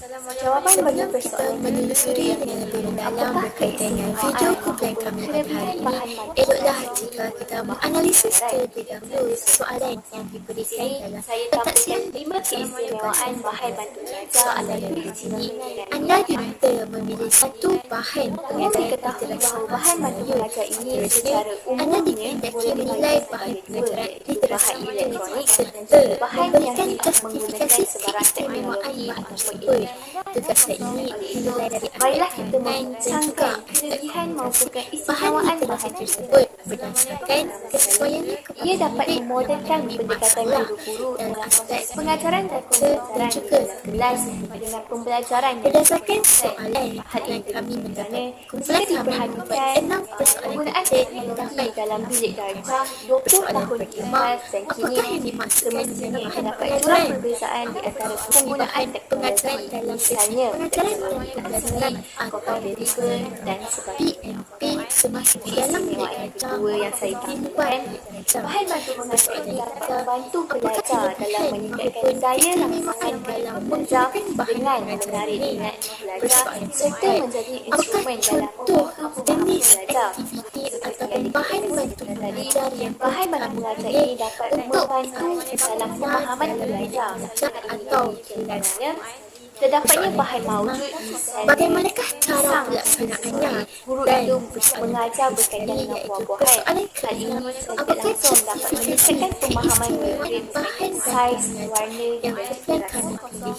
Jawapan bagi persoalan menelusuri dengan lebih mendalam berkaitan dengan video kumpulan kami pada hari ini, eloklah jika kita menganalisis terlebih dahulu soalan yang diberikan dalam pentaksian 5 keistimewaan bahan bantu belajar. Soalan yang di sini, anda diminta memilih satu bahan pengajaran literasi bahan bantu belajar ini secara anda dikehendaki menilai bahan pengajaran literasi elektronik serta memberikan justifikasi keistimewaan bahan tersebut. Tugasnya ini dimulai dari aspek kandungan dan juga kelebihan maupun keistimewaan bahan tersebut berdasarkan kesesuaiannya kepada Ia dapat murid memodalkan yang pendekatan masalah guru-guru dalam aspek pengajaran dan dan juga kelas dengan pembelajaran yang berdasarkan soalan yang kami mendapat kumpulan kami membuat 6 persoalan penggunaan kecil teknologi dapat dalam bilik darjah 20 persoalan tahun pertama, lepas dan apakah yang kini dimaksudkan dengan semestinya bahan terdapat pengajaran? jumlah perbezaan di antara penggunaan pengajaran teknologi dalam sesi misalnya pengajaran dan pembelajaran atau komputer dan sebagainya. PMP semasa dalam bilik Keistimewaan darjah kedua yang saya tambahkan, bahan bantu mengajar ini dapat membantu pelajar dalam meningkatkan daya rangsangan dalam belajar dengan menarik minat pelajar serta menjadi instrumen dalam jenis belajar. aktiviti atau bahan bantu belajar yang Bahan bantu belajar ini dapat membantu dalam pemahaman belajar atau sebenarnya. Terdapatnya bahan mawjud misalnya bagaimanakah cara pelaksanaannya guru dan itu mengajar berkaitan dengan buah-buahan. Hal ini secara langsung dapat meningkatkan pemahaman murid berkaitan saiz, warna dan kami pilih.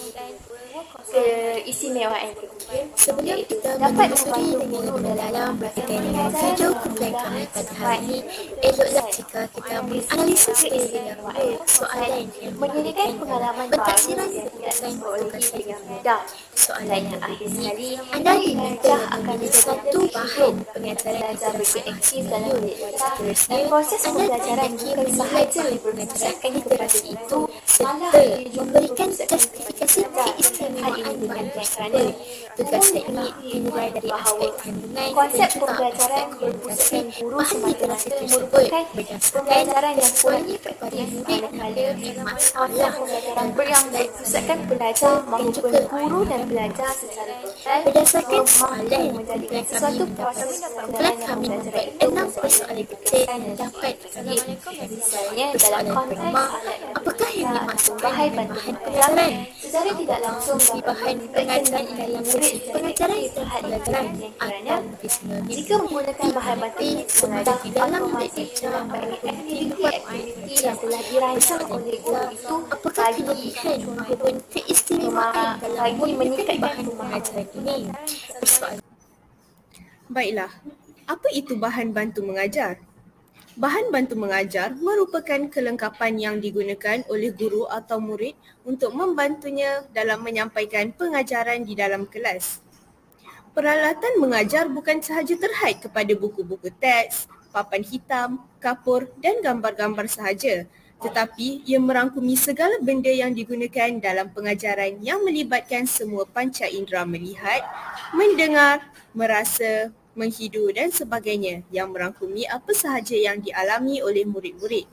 Keistimewaan ketiga sebelum kita dapat menelusuri dengan lebih mendalam berkaitan dengan video kumpulan kami pada hari ini, eloklah jika kita menganalisis terlebih dahulu soalan yang menyediakan pengalaman baru pentaksiran yang tidak dan diperolehi dengan mudah. soalan yang akhir sekali, anda diminta akan memilih menjadi satu bahan pengajaran belajar literasi beraktif dalam bilik darjah. seterusnya Proses anda pembelajaran dibagi bukan menilai sahaja bahan berpusatkan pengajaran kepada literasi itu malah serta ia juga memberikan berpusatkan justifikasi kepada keistimewaan bahan kerana tersebut. Tugasnya ini dimulai dari aspek kandungan konsep dan juga pembelajaran aspek berpusatkan komunikasi guru bahan literasi semata-mata tersebut merupakan berdasarkan pembelajaran yang kesesuaiannya kepada murid yang masalah pembelajaran dan yang aspek berpusatkan pelajar maupun guru dan pelajar secara total berdasarkan soalan menjadikan kumpulan sesuatu kami proses kumpulan kami membuat 6 persoalan kecil yang dapat misalnya dalam persoalan konteks pertama, apakah yang dimaksudkan bahan dengan bantu bahan belajar pengajaran? secara tidak langsung Fungsi bahan pengajaran dalam sesi pengajaran dan pembelajaran atau lebih sinonim jika menggunakan bahan bantu sementara di dalam bilik darjah aktiviti yang telah dirancang oleh guru itu apakah kelebihan maupun keistimewaan dalam menggunakan bahan pengajaran ini? Persoalan. Baiklah, apa itu bahan bantu mengajar? Bahan bantu mengajar merupakan kelengkapan yang digunakan oleh guru atau murid untuk membantunya dalam menyampaikan pengajaran di dalam kelas. Peralatan mengajar bukan sahaja terhad kepada buku-buku teks, papan hitam, kapur dan gambar-gambar sahaja, tetapi ia merangkumi segala benda yang digunakan dalam pengajaran yang melibatkan semua panca indera melihat, mendengar, merasa, menghidu dan sebagainya yang merangkumi apa sahaja yang dialami oleh murid-murid.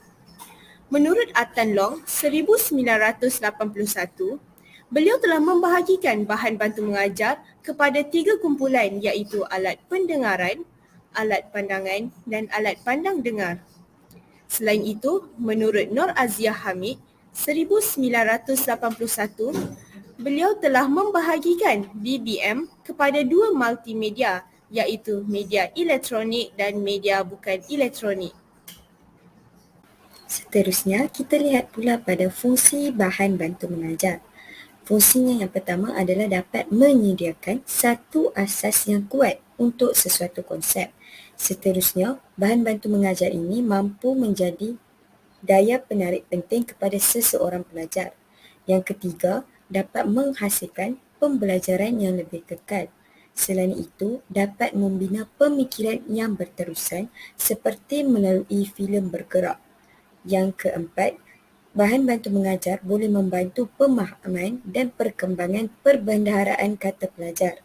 Menurut Atan Long 1981, beliau telah membahagikan bahan bantu mengajar kepada 3 kumpulan iaitu alat pendengaran, alat pandangan dan alat pandang dengar. Selain itu, menurut Nur Aziah Hamid 1981, beliau telah membahagikan BBM kepada 2 multimedia iaitu media elektronik dan media bukan elektronik. Seterusnya, kita lihat pula pada fungsi bahan bantu mengajar. Fungsinya yang pertama adalah dapat menyediakan satu asas yang kuat untuk sesuatu konsep. Seterusnya, bahan bantu mengajar ini mampu menjadi daya penarik penting kepada seseorang pelajar. Yang ketiga, dapat menghasilkan pembelajaran yang lebih kekal. Selain itu, dapat membina pemikiran yang berterusan seperti melalui filem bergerak. Yang keempat, bahan bantu mengajar boleh membantu pemahaman dan perkembangan perbendaharaan kata pelajar.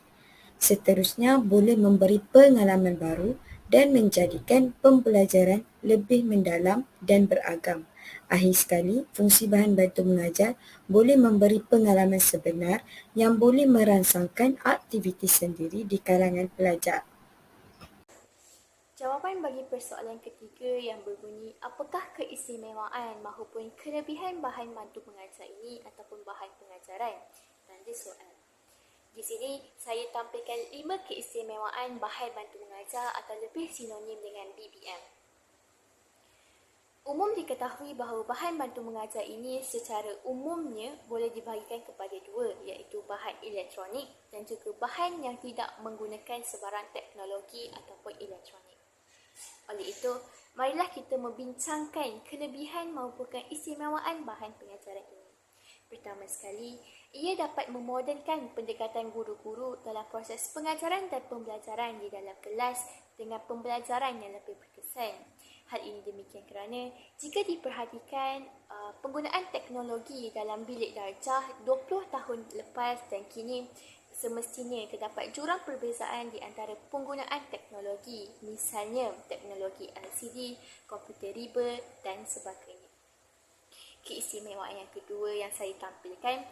Seterusnya, boleh memberi pengalaman baru dan menjadikan pembelajaran lebih mendalam dan beragam. Akhir sekali, fungsi bahan bantu mengajar boleh memberi pengalaman sebenar yang boleh merangsangkan aktiviti sendiri di kalangan pelajar. Jawapan bagi persoalan ketiga yang berbunyi apakah keistimewaan mahupun kelebihan bahan bantu mengajar ini ataupun bahan pengajaran? Tanda soal. Di sini saya tampilkan 5 keistimewaan bahan bantu mengajar atau lebih sinonim dengan BBM. Umum diketahui bahawa bahan bantu mengajar ini secara umumnya boleh dibahagikan kepada dua, iaitu bahan elektronik dan juga bahan yang tidak menggunakan sebarang teknologi ataupun elektronik. Oleh itu, marilah kita membincangkan kelebihan maupun keistimewaan bahan pengajaran ini. Pertama sekali, ia dapat memodenkan pendekatan guru-guru dalam proses pengajaran dan pembelajaran di dalam kelas dengan pembelajaran yang lebih berkesan. Hal ini demikian kerana jika diperhatikan penggunaan teknologi dalam bilik darjah 20 tahun lepas dan kini, semestinya terdapat jurang perbezaan di antara penggunaan teknologi, misalnya teknologi LCD, komputer riba dan sebagainya. Keistimewaan yang kedua yang saya tampilkan,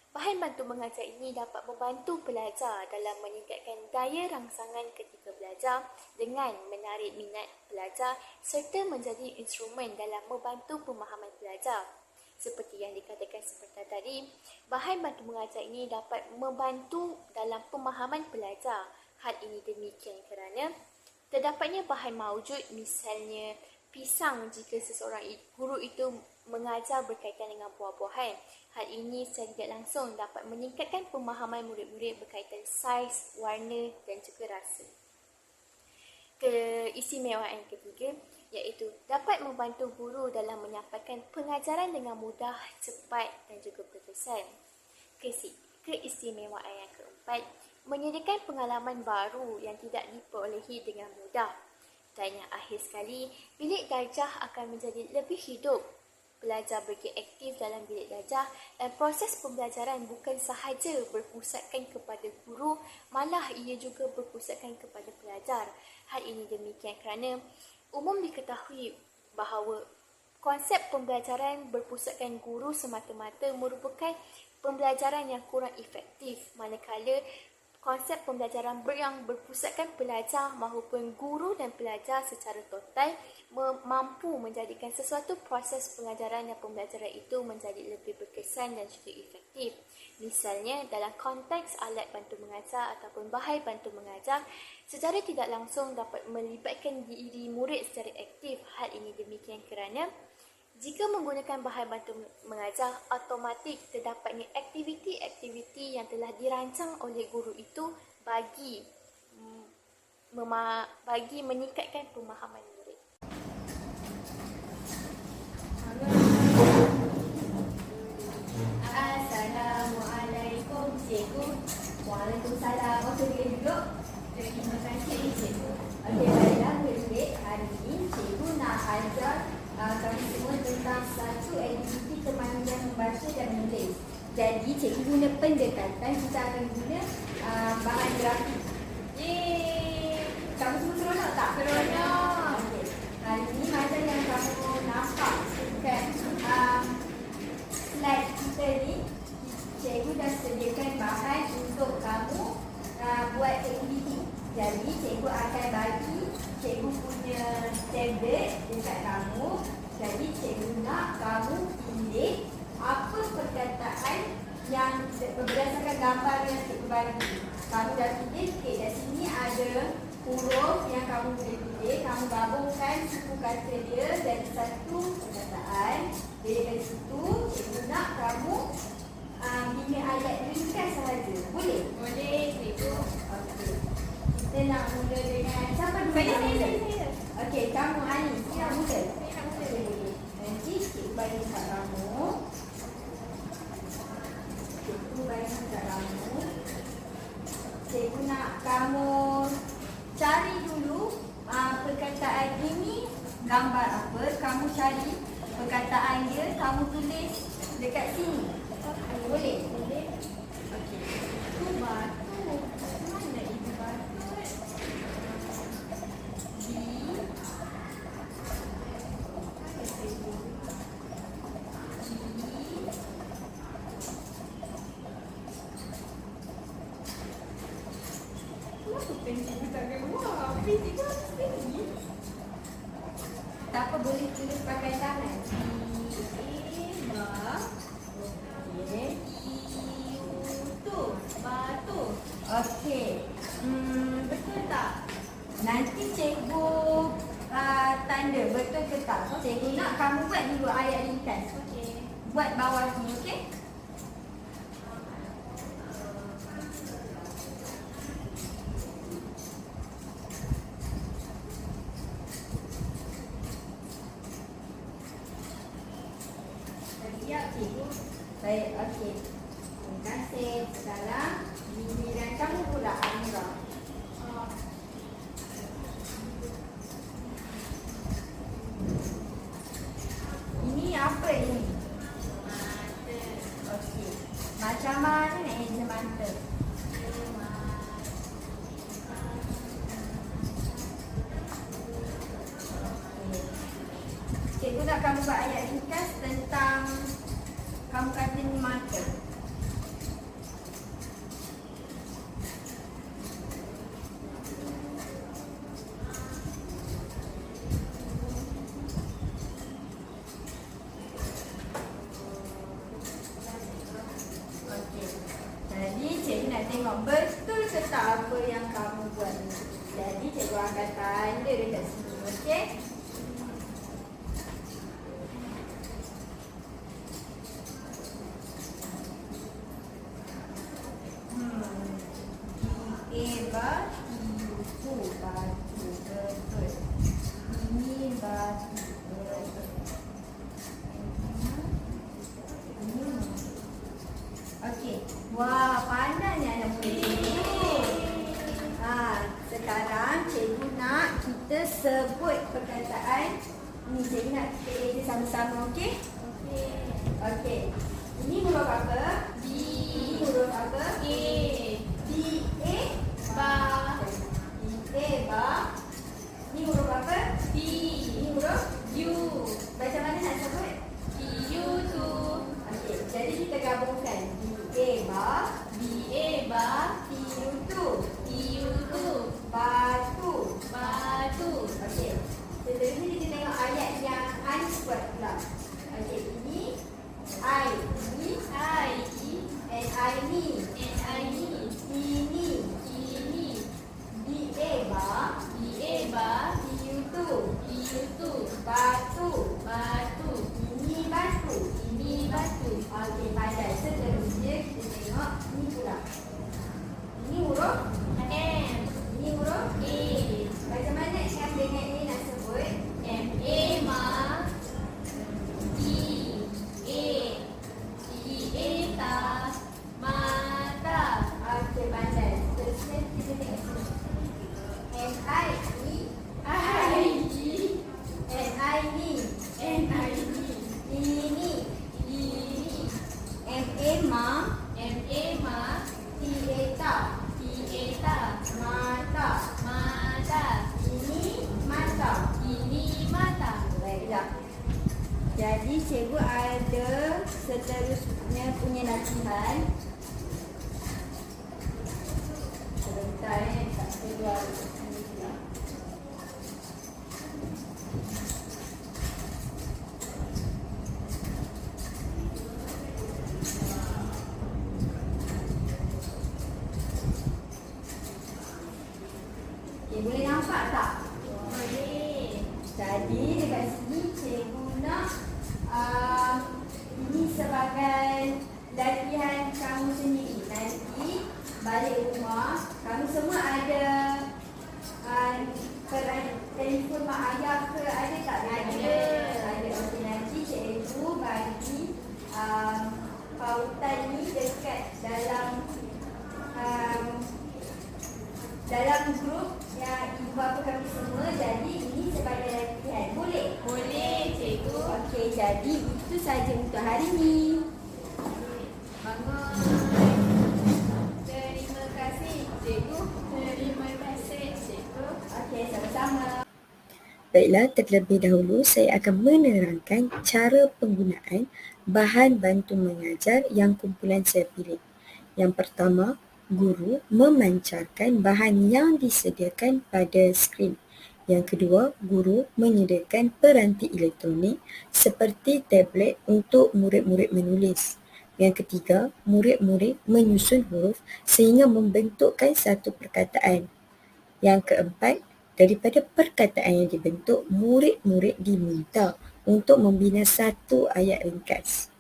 bahan bantu mengajar ini dapat membantu pelajar dalam meningkatkan daya rangsangan ketika belajar dengan menarik minat pelajar serta menjadi instrumen dalam membantu pemahaman pelajar. Seperti yang dikatakan seperti tadi, bahan bantu mengajar ini dapat membantu dalam pemahaman pelajar. Hal ini demikian kerana terdapatnya bahan maujud, misalnya pisang jika seseorang guru itu mengajar berkaitan dengan buah-buahan. Hal ini secara tidak langsung dapat meningkatkan pemahaman murid-murid berkaitan saiz, warna dan juga rasa. Keistimewaan ketiga iaitu dapat membantu guru dalam menyampaikan pengajaran dengan mudah, cepat dan juga berkesan. Keistimewaan yang keempat, menyediakan pengalaman baru yang tidak diperolehi dengan mudah. Dan yang akhir sekali, bilik darjah akan menjadi lebih hidup. Pelajar bergiat aktif dalam bilik darjah dan proses pembelajaran bukan sahaja berpusatkan kepada guru, malah ia juga berpusatkan kepada pelajar. Hal ini demikian kerana umum diketahui bahawa konsep pembelajaran berpusatkan guru semata-mata merupakan pembelajaran yang kurang efektif, manakala konsep pembelajaran yang berpusatkan pelajar maupun guru dan pelajar secara total mampu menjadikan sesuatu proses pengajaran dan pembelajaran itu menjadi lebih berkesan dan juga efektif. Misalnya dalam konteks alat bantu mengajar ataupun bahan bantu mengajar, secara tidak langsung dapat melibatkan diri murid secara aktif. Hal ini demikian kerana jika menggunakan bahan bantu mengajar, automatik terdapatnya aktiviti-aktiviti yang telah dirancang oleh guru itu bagi meningkatkan pemahaman murid. Assalamualaikum cikgu. Waalaikumsalam. Okey, boleh duduk. Terima kasih cikgu. Okey, baiklah murid-murid. Hari ini cikgu nak ajar kami semua tentang satu aktiviti kemandirian membaca dan menulis. Jadi cikgu guna pendekatan, kita akan guna bahan grafik. Yeay! Kamu semua seronok tak? Seronok! Okey. Hari ini macam yang kamu nampak dekat slide kita ni, cikgu dah sediakan bahan untuk kamu buat aktiviti. Jadi cikgu akan bagi cikgu punya tablet dekat kamu. Jadi cikgu nak kamu pilih apa perkataan yang berdasarkan gambar yang cikgu bagi. Kamu dah pilih, okay, kat sini ada huruf yang kamu boleh pilih. Kamu gabungkan suku kata dia jadi satu perkataan. Dari situ cikgu nak kamu bina ayat ringkas sahaja. Boleh? Boleh cikgu. Okey. Kita nak mula dengan siapa dulu? Saya. Okey, kamu Ani. Siapa mula? Saya nak mula. Nanti cikgu bagi dekat kamu. Cikgu bagi dekat kamu. Cikgu nak kamu cari dulu perkataan ini gambar apa. Kamu cari perkataan dia, kamu tulis dekat sini. Boleh? Boleh. Okey. Itu batu. Mana itu batu? Tapi cikgu harus pergi. Tak apa, boleh tulis pakai tangan. Okey. Itu batu. Okey. Betul tak? Nanti cikgu tanda betul ke tak. Cikgu nak kamu buat dulu ayat ringkas. Okey. Buat bawah ni, okey? Siap cikgu. Baik, okey. Terima kasih. Sekarang giliran kamu pula, Amira. Ini apa ini? Mata. Okey. Macam mana nak eja mata? Okey. Cikgu nak kamu buat ayat ringkas tentang kamu kata ni mata. Okey. Jadi cikgu nak tengok betul ke tak apa yang kamu buat ni. Jadi cikgu akan tanda dekat sini, okey? Batu, betul. Ini batu, betul. Okey. Wah, pandainya anak cikgu. Sekarang cikgu nak kita sebut perkataan ni. Cikgu nak kita eja sama-sama, okey? Okey. Okey. Ini huruf apa? B. Ini huruf apa? A. B, A. Ba. B, A, ba. Ini huruf apa? B. Ini huruf U. Macam mana nak sebut? U tu. Okey, jadi kita gabungkan. B, A, ba. B, A, ba. U tu. U tu. Batu. Batu. Okey. Seterusnya kita tengok ayat yang Anies buat pula. Okey, ini I. Ini I. And I ni. And I ni. Ini. Ini. B, A, ba. B, A, ba. U tu. U tu. Batu. Batu. Ini batu. Ini batu. Okey, pandai. Seterusnya kita tengok ni pula. Ini huruf M. Ini huruf A. Macam mana M dengan A nak sebut? M, A, ma. E, A. E, A, ta. Mata. Okey, pandai. Seterusnya kita tengok sini. N, I, E. I, E. N, I, ni. N, I, ni. Ini. Ini. M, A, ma. M, A, ma. T, A, ta. T, A, ta. Mata. Mata. Ini mata. Ini mata. Baiklah. Jadi cikgu ada seterusnya punya latihan. Sebentar tak keluar ini pula. Okay, boleh nampak tak? Boleh. Jadi dekat sini cikgu nak ini sebagai latihan kamu sendiri. Nanti balik rumah kamu semua ada telefon mak ayah ke ada tak? Ada. Okey, nanti cikgu bagi pautan ni dekat dalam grup yang ibu bapa kami semua. Jadi ini sebagai latihan. Boleh? Boleh, cikgu. Okey, jadi itu saja untuk hari ini. Bangun. Terima kasih, cikgu. Terima kasih, cikgu. Okey, sama-sama. Baiklah, terlebih dahulu saya akan menerangkan cara penggunaan bahan bantu mengajar yang kumpulan saya pilih. Yang pertama, guru memancarkan bahan yang disediakan pada skrin. Yang kedua, guru menyediakan peranti elektronik seperti tablet untuk murid-murid menulis. Yang ketiga, murid-murid menyusun huruf sehingga membentukkan satu perkataan. Yang keempat, daripada perkataan yang dibentuk, murid-murid diminta untuk membina satu ayat ringkas.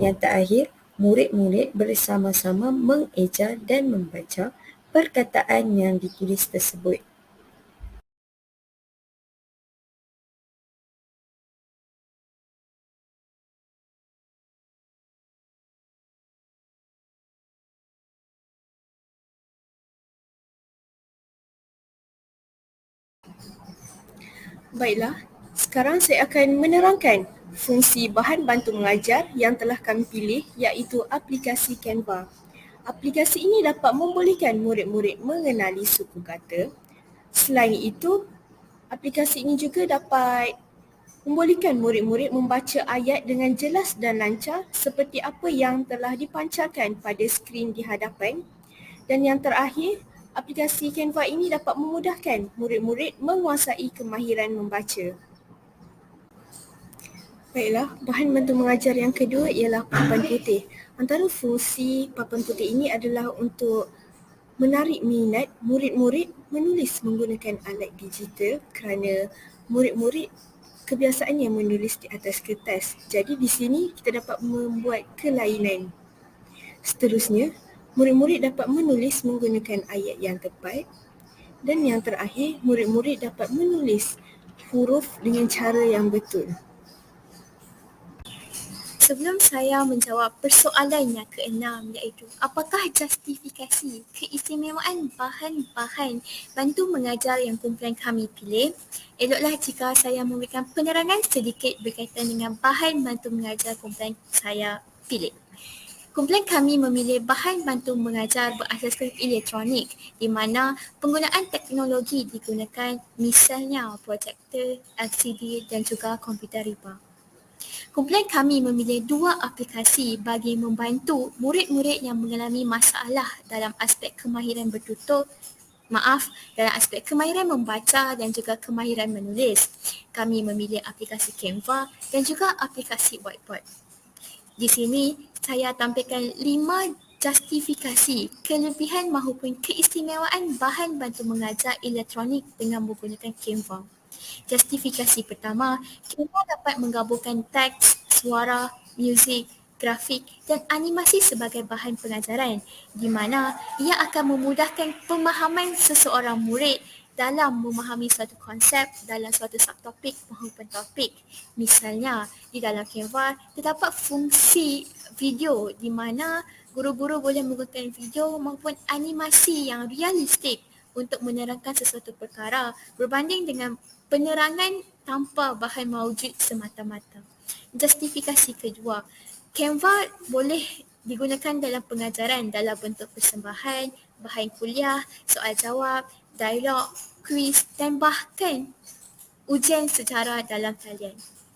Yang terakhir, murid-murid bersama-sama mengeja dan membaca perkataan yang ditulis tersebut. Baiklah, sekarang saya akan menerangkan fungsi bahan bantu mengajar yang telah kami pilih, iaitu aplikasi Canva. Aplikasi ini dapat membolehkan murid-murid mengenali suku kata. Selain itu, aplikasi ini juga dapat membolehkan murid-murid membaca ayat dengan jelas dan lancar seperti apa yang telah dipancarkan pada skrin di hadapan. Dan yang terakhir, aplikasi Canva ini dapat memudahkan murid-murid menguasai kemahiran membaca. Baiklah, bahan bantu mengajar yang kedua ialah papan putih. Antara fungsi papan putih ini adalah untuk menarik minat murid-murid menulis menggunakan alat digital kerana murid-murid kebiasaannya menulis di atas kertas. Jadi di sini kita dapat membuat kelainan. Seterusnya, murid-murid dapat menulis menggunakan ayat yang tepat. Dan yang terakhir, murid-murid dapat menulis huruf dengan cara yang betul. Sebelum saya menjawab persoalan yang keenam, iaitu apakah justifikasi keistimewaan bahan-bahan bantu mengajar yang kumpulan kami pilih, eloklah jika saya memberikan penerangan sedikit berkaitan dengan bahan bantu mengajar kumpulan saya pilih. Kumpulan kami memilih bahan bantu mengajar berasaskan elektronik di mana penggunaan teknologi digunakan, misalnya projektor, LCD dan juga komputer riba. Kumpulan kami memilih dua aplikasi bagi membantu murid-murid yang mengalami masalah dalam aspek kemahiran dalam aspek kemahiran membaca dan juga kemahiran menulis. Kami memilih aplikasi Canva dan juga aplikasi Whiteboard. Di sini saya tampilkan 5 justifikasi kelebihan maupun keistimewaan bahan bantu mengajar elektronik dengan menggunakan Canva. Justifikasi pertama, Canva dapat menggabungkan teks, suara, muzik, grafik dan animasi sebagai bahan pengajaran di mana ia akan memudahkan pemahaman seseorang murid dalam memahami suatu konsep dalam suatu subtopik maupun topik. Misalnya, di dalam Canva terdapat fungsi video di mana guru-guru boleh menggunakan video maupun animasi yang realistik untuk menerangkan sesuatu perkara berbanding dengan penerangan tanpa bahan maujud semata-mata. Justifikasi kedua, Canva boleh digunakan dalam pengajaran dalam bentuk persembahan, bahan kuliah, soal jawab, dialog, kuis dan bahkan ujian sejarah dalam talian.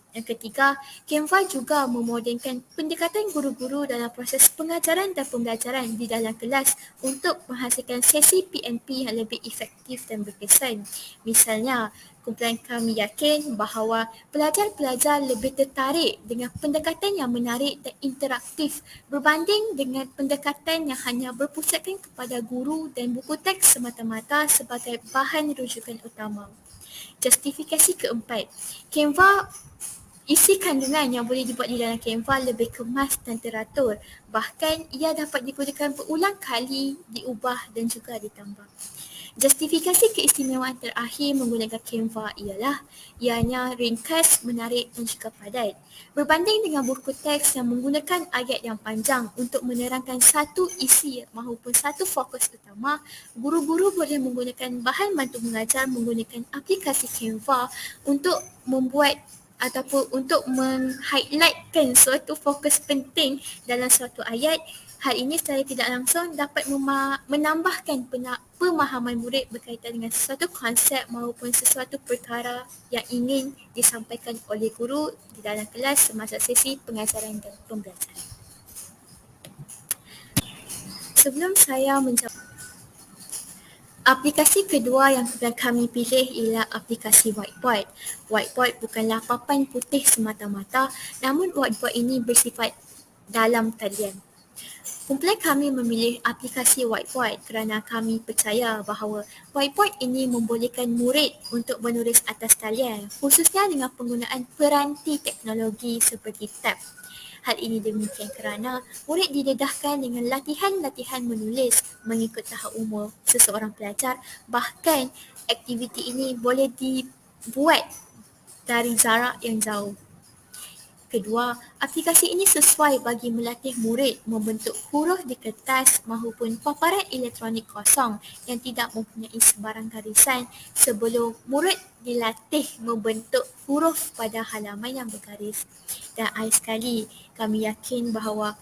Yang ketiga, Canva juga memodenkan pendekatan guru-guru dalam proses pengajaran dan pembelajaran di dalam kelas untuk menghasilkan sesi PNP yang lebih efektif dan berkesan. Misalnya, kumpulan kami yakin bahawa pelajar-pelajar lebih tertarik dengan pendekatan yang menarik dan interaktif berbanding dengan pendekatan yang hanya berpusatkan kepada guru dan buku teks semata-mata sebagai bahan rujukan utama. Justifikasi keempat, Canva isi kandungan yang boleh dibuat di dalam Canva lebih kemas dan teratur. Bahkan ia dapat digunakan berulang kali, diubah dan juga ditambah. Justifikasi keistimewaan terakhir menggunakan Canva ialah ianya ringkas, menarik dan juga padat. Berbanding dengan buku teks yang menggunakan ayat yang panjang untuk menerangkan satu isi maupun satu fokus utama, guru-guru boleh menggunakan bahan bantu mengajar menggunakan aplikasi Canva untuk membuat ataupun untuk meng-highlightkan suatu fokus penting dalam suatu ayat. Hal ini secara tidak langsung dapat menambahkan pemahaman murid berkaitan dengan sesuatu konsep maupun sesuatu perkara yang ingin disampaikan oleh guru di dalam kelas semasa sesi pengajaran dan pembelajaran. Sebelum saya menjawab Aplikasi kedua yang kami pilih ialah aplikasi Whiteboard. Whiteboard bukanlah papan putih semata-mata, namun whiteboard ini bersifat dalam talian. Kumpulan kami memilih aplikasi Whiteboard kerana kami percaya bahawa Whiteboard ini membolehkan murid untuk menulis atas talian, khususnya dengan penggunaan peranti teknologi seperti tab. Hal ini demikian kerana murid didedahkan dengan latihan-latihan menulis mengikut tahap umur seseorang pelajar. Bahkan aktiviti ini boleh dibuat dari jarak yang jauh. Kedua, aplikasi ini sesuai bagi melatih murid membentuk huruf di kertas maupun paparan elektronik kosong yang tidak mempunyai sebarang garisan sebelum murid dilatih membentuk huruf pada halaman yang bergaris. Dan akhir sekali, kami yakin bahawa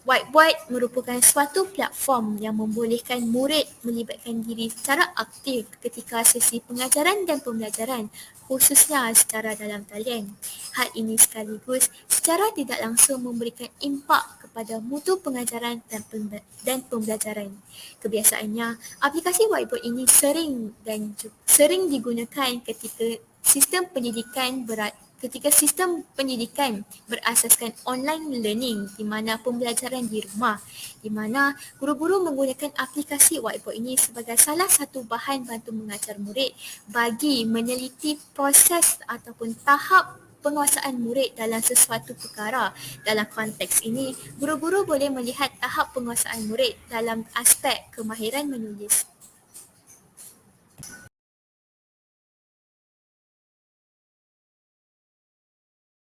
Whiteboard merupakan suatu platform yang membolehkan murid melibatkan diri secara aktif ketika sesi pengajaran dan pembelajaran, khususnya secara dalam talian. Hal ini sekaligus secara tidak langsung memberikan impak kepada mutu pengajaran dan pembelajaran. Kebiasaannya, aplikasi Whiteboard ini sering digunakan ketika sistem pendidikan berasaskan online learning di mana pembelajaran di rumah, di mana guru-guru menggunakan aplikasi Whiteboard ini sebagai salah satu bahan bantu mengajar murid bagi meneliti proses ataupun tahap penguasaan murid dalam sesuatu perkara. Dalam konteks ini, guru-guru boleh melihat tahap penguasaan murid dalam aspek kemahiran menulis.